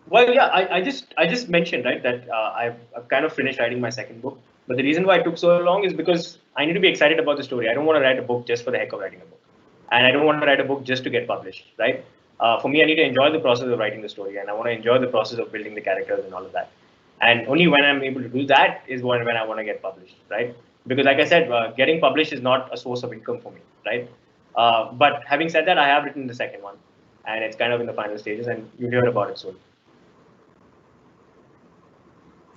Well, yeah, I just mentioned, right, that I've kind of finished writing my second book. But the reason why it took so long is because I need to be excited about the story. I don't want to write a book just for the heck of writing a book. And I don't want to write a book just to get published, right? For me, I need to enjoy the process of writing the story, and I want to enjoy the process of building the characters and all of that. And only when I'm able to do that is when I want to get published, right? Because like I said, getting published is not a source of income for me, right? But having said that, I have written the second one, and it's kind of in the final stages, and you'll hear about it soon.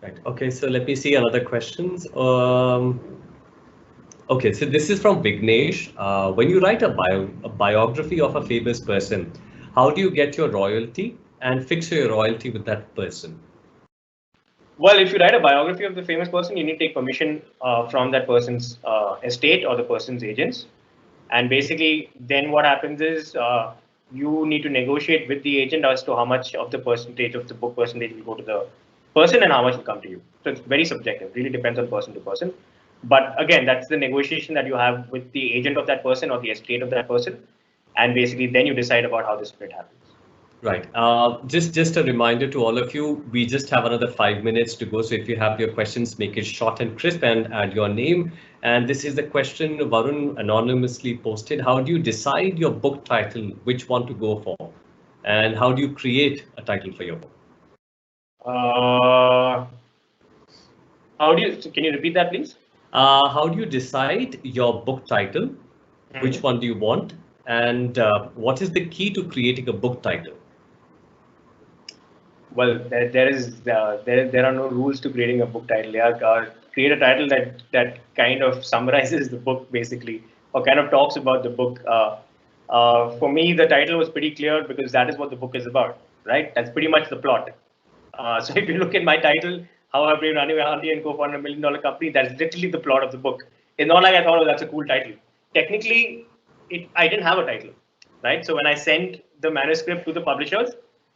Right. Okay, so let me see another questions. Okay, so this is from Vignesh. When you write a biography of a famous person, how do you get your royalty and fix your royalty with that person? Well, if you write a biography of the famous person, you need to take permission from that person's estate or the person's agents. And basically, then what happens is you need to negotiate with the agent as to how much of the percentage of the book percentage will go to the person and how much will come to you. So it's very subjective, really depends on person to person. But again, that's the negotiation that you have with the agent of that person or the estate of that person. And basically, then you decide about how the split happens. Right. Just a reminder to all of you, we just have another 5 minutes to go. So if you have your questions, make it short and crisp and add your name. And this is the question Varun anonymously posted. How do you decide your book title, which one to go for? And how do you create a title for your book? Can you repeat that, please? How do you decide your book title? Mm-hmm. Which one do you want? And what is the key to creating a book title? Well, there are no rules to creating a book title. Yeah, create a title that kind of summarizes the book basically, or kind of talks about the book. For me, the title was pretty clear because that is what the book is about, right? That's pretty much the plot. So if you look at my title, How I Brain Runaway Auntie and Co-founded $1 million company, that's literally the plot of the book. It's not like I thought, oh, that's a cool title. Technically, I didn't have a title, right? So when I sent the manuscript to the publishers,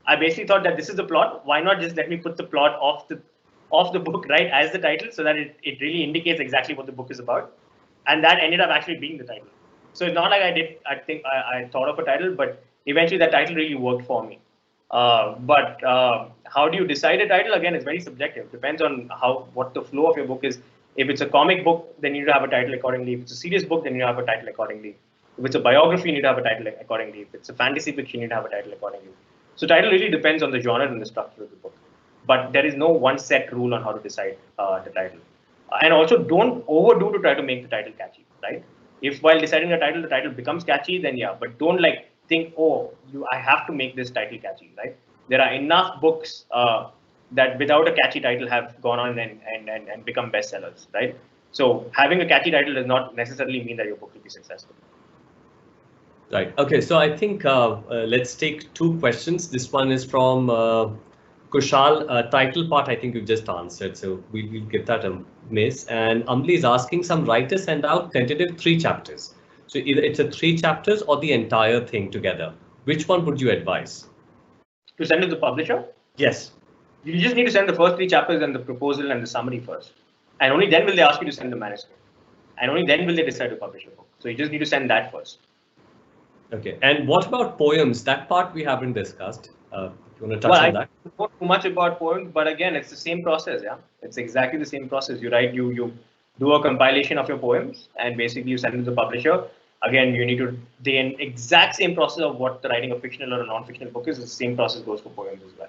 I basically thought that this is the plot. Why not just let me put the plot of the book right as the title, so that it really indicates exactly what the book is about, and that ended up actually being the title. So it's not like I thought of a title, but eventually that title really worked for me. But how do you decide a title? Again, it's very subjective. Depends on what the flow of your book is. If it's a comic book, then you need to have a title accordingly. If it's a serious book, then you have a title accordingly. If it's a biography, you need to have a title accordingly. If it's a fantasy fiction, you need to have a title accordingly. So title really depends on the genre and the structure of the book. But there is no one set rule on how to decide the title. And also don't overdo to try to make the title catchy, right? If while deciding the title becomes catchy, then yeah, but don't think, I have to make this title catchy, right? There are enough books that without a catchy title have gone on and become bestsellers, right? So having a catchy title does not necessarily mean that your book will be successful. Right. Okay. So I think let's take two questions. This one is from Kushal. Title part, I think you just answered. So we'll give that a miss. And Amli is asking, some writers send out tentative 3 chapters. So either it's a 3 chapters or the entire thing together. Which one would you advise? To send to the publisher, Yes. you just need to send the first 3 chapters and the proposal and the summary first. And only then will they ask you to send the manuscript. And only then will they decide to publish a book. So you just need to send that first. Okay. And what about poems? That part we haven't discussed. You want to touch on that? I don't know too much about poems, but again, it's the same process. Yeah, it's exactly the same process. You write, you do a compilation of your poems, and basically you send it to the publisher. Again, you need to the exact same process of what the writing a fictional or a non-fictional book is. The same process goes for poems as well.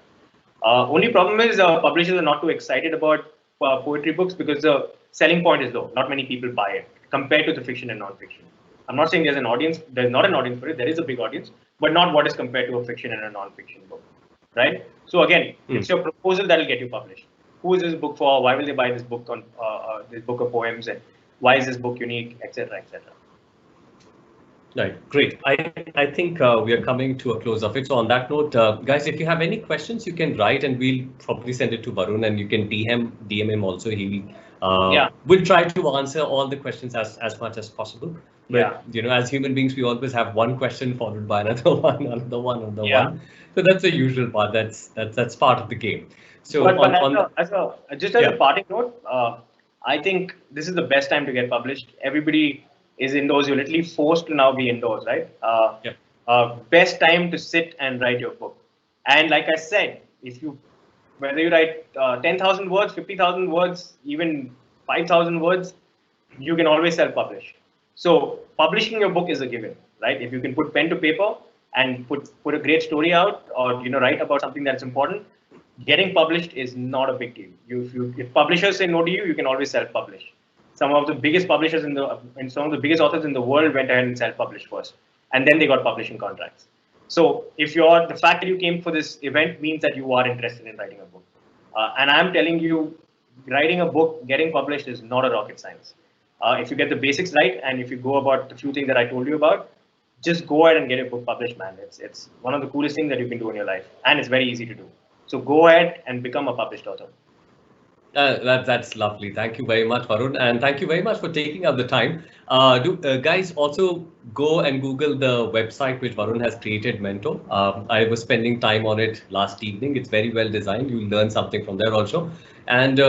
Only problem is publishers are not too excited about poetry books because the selling point is low. Not many people buy it compared to the fiction and non-fiction. I'm not saying there's an audience. There's not an audience for it. There is a big audience, but not what is compared to a fiction and a non-fiction book, right? So again, it's your proposal that will get you published. Who is this book for? Why will they buy this book on this book of poems? And why is this book unique, etc., etc. Right, great. I think we are coming to a close of it. So on that note, guys, if you have any questions, you can write and we'll probably send it to Varun, and you can DM him also. He will try to answer all the questions as much as possible. But you know, as human beings, we always have one question followed by another one, another one, another one. So that's the usual part. That's part of the game. So but as a parting note, I think this is the best time to get published. Everybody is indoors. You're literally forced to now be indoors, right? Best time to sit and write your book. And like I said, whether you write 10,000 words, 50,000 words, even 5,000 words, you can always self-publish. So publishing your book is a given, right? If you can put pen to paper and put a great story out, or write about something that's important, getting published is not a big deal. If publishers say no to you, you can always self-publish. Some of the biggest publishers and some of the biggest authors in the world went ahead and self-published first, and then they got publishing contracts. So the fact that you came for this event means that you are interested in writing a book. And I'm telling you, writing a book, getting published is not a rocket science. If you get the basics right, and if you go about the few things that I told you about, just go ahead and get your book published, man. It's one of the coolest things that you can do in your life, and it's very easy to do. So go ahead and become a published author. That's lovely. Thank you very much, Varun, and thank you very much for taking out the time. Guys, also go and Google the website which Varun has created, Mentor. I was spending time on it last evening. It's very well designed. You'll learn something from there also. And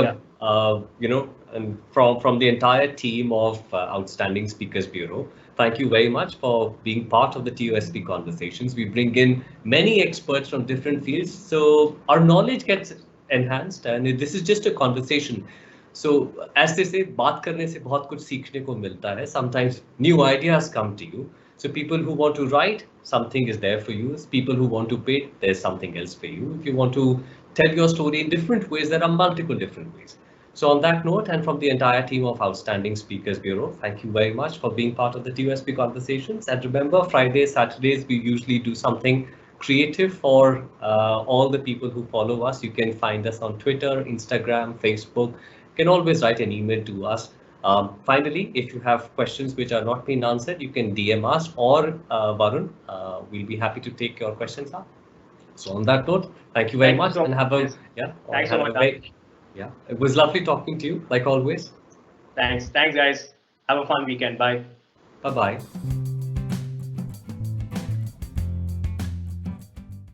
and from the entire team of Outstanding Speakers Bureau, thank you very much for being part of the TOSP conversations. We bring in many experts from different fields, so our knowledge gets enhanced, and this is just a conversation. So as they say, बात करने से बहुत कुछ सीखने को मिलता है. Sometimes new ideas come to you. So people who want to write, something is there for you. People who want to paint, there's something else for you. If you want to tell your story in different ways, there are multiple different ways. So on that note, and from the entire team of Outstanding Speakers Bureau, thank you very much for being part of the TOSP conversations. And remember, Fridays, Saturdays, we usually do something creative for all the people who follow us. You can find us on Twitter, Instagram, Facebook. You can always write an email to us. Finally, if you have questions which are not being answered, you can DM us or Varun. We'll be happy to take your questions up. So on that note, thank you very much, and have a Thanks so much. It was lovely talking to you, like always. Thanks, guys. Have a fun weekend. Bye. Bye-bye.